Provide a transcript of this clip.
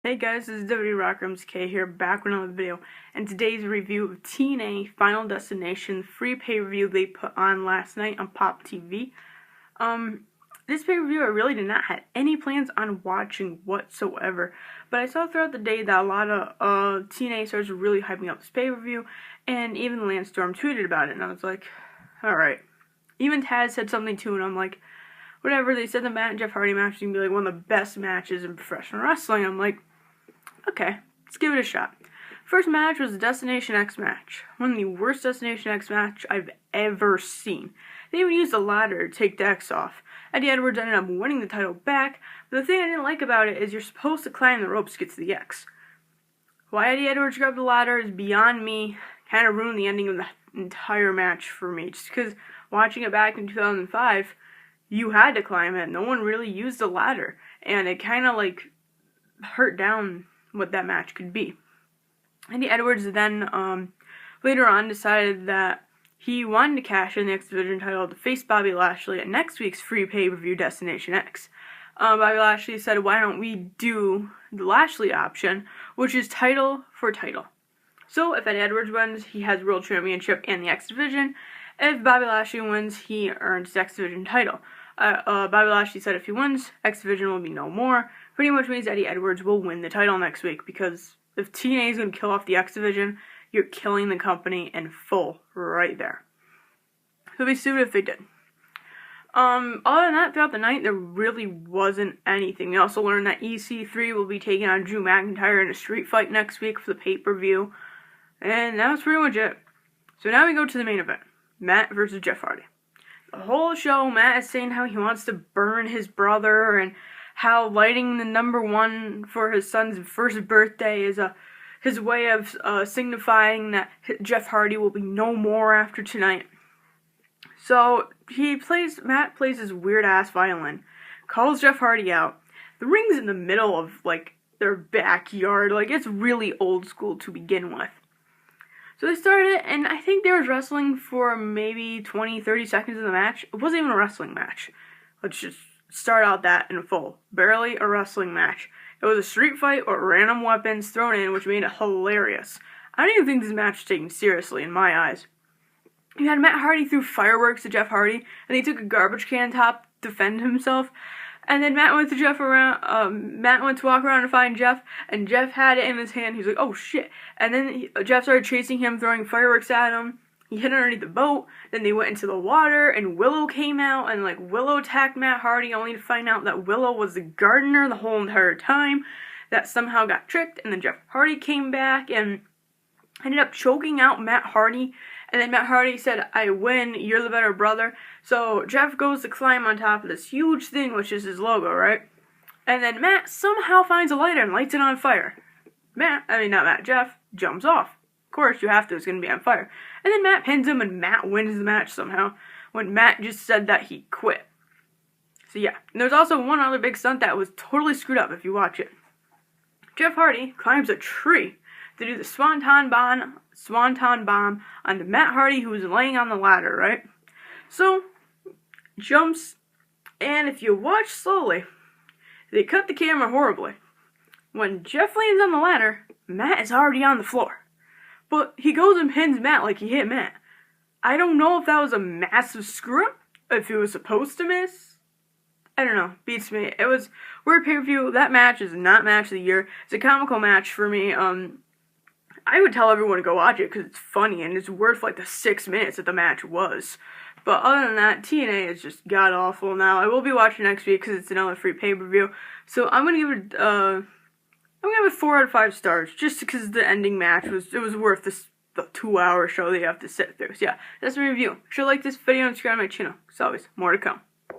Hey guys, this is WRockRMSK here, back with another video, and today's review of TNA Final Destination free pay-per-view they put on last night on Pop TV. This pay-per-view I really did not have any plans on watching whatsoever, but I saw throughout the day that a lot of TNA stars were really hyping up this pay-per-view, and even Lance Storm tweeted about it, and I was like, alright. Even Taz said something too, and I'm like, whatever. They said the Matt and Jeff Hardy match is going to be like one of the best matches in professional wrestling. I'm like, okay, let's give it a shot. First match was the Destination X match. One of the worst Destination X match I've ever seen. They even used a ladder to take the X off. Eddie Edwards ended up winning the title back, but the thing I didn't like about it is you're supposed to climb the ropes to get to the X. Why Eddie Edwards grabbed the ladder is beyond me. Kind of ruined the ending of the entire match for me. Just because watching it back in 2005, you had to climb it. No one really used the ladder. And it kind of like hurt down what that match could be. Eddie Edwards then later on decided that he wanted to cash in the X Division title to face Bobby Lashley at next week's free pay-per-view Destination X. Bobby Lashley said, why don't we do the Lashley option, which is title for title. So if Eddie Edwards wins, he has World Championship and the X Division. If Bobby Lashley wins, he earns the X Division title. Bobby Lashley said if he wins, X Division will be no more. Pretty much means Eddie Edwards will win the title next week, because if TNA is going to kill off the X Division, you're killing the company in full right there. So it'd be stupid if they did. Other than that, throughout the night, there really wasn't anything. We also learned that EC3 will be taking on Drew McIntyre in a street fight next week for the pay-per-view. And that was pretty much it. So now we go to the main event. Matt versus Jeff Hardy. The whole show, Matt is saying how he wants to burn his brother, and how lighting the #1 for his son's first birthday is his way of signifying that Jeff Hardy will be no more after tonight. So Matt plays his weird ass violin, calls Jeff Hardy out. The ring's in the middle of like their backyard, like it's really old school to begin with. So they started, and I think they were wrestling for maybe 20-30 seconds of the match. It wasn't even a wrestling match. Let's just start out that in full. Barely a wrestling match. It was a street fight with random weapons thrown in, which made it hilarious. I don't even think this match was taken seriously in my eyes. You had Matt Hardy threw fireworks at Jeff Hardy, and he took a garbage can top to defend himself. And then Matt went to walk around and find Jeff, and Jeff had it in his hand. He's like, oh shit. And then Jeff started chasing him, throwing fireworks at him. He hid underneath the boat. Then they went into the water, and Willow came out, and like Willow attacked Matt Hardy, only to find out that Willow was the gardener the whole entire time. That somehow got tricked, and then Jeff Hardy came back and ended up choking out Matt Hardy. And then Matt Hardy said, I win, you're the better brother. So Jeff goes to climb on top of this huge thing, which is his logo, right? And then Matt somehow finds a lighter and lights it on fire. Jeff jumps off. Of course, you have to, it's going to be on fire. And then Matt pins him, and Matt wins the match somehow, when Matt just said that he quit. So yeah, and there's also one other big stunt that was totally screwed up if you watch it. Jeff Hardy climbs a tree to do the Swanton bomb on the Matt Hardy who was laying on the ladder, right? So, jumps, and if you watch slowly, they cut the camera horribly. When Jeff lands on the ladder, Matt is already on the floor. But he goes and pins Matt like he hit Matt. I don't know if that was a massive screw-up, if it was supposed to miss. I don't know, beats me. It was weird pay-per-view. That match is not match of the year. It's a comical match for me. I would tell everyone to go watch it because it's funny and it's worth like the 6 minutes that the match was. But other than that, TNA is just god awful now. I will be watching next week because it's another free pay-per-view. So I'm gonna give it 4 out of 5 stars, just because the ending match was worth the 2-hour show that you have to sit through. So yeah, that's my review. If you like this video, subscribe to my channel. As always, more to come.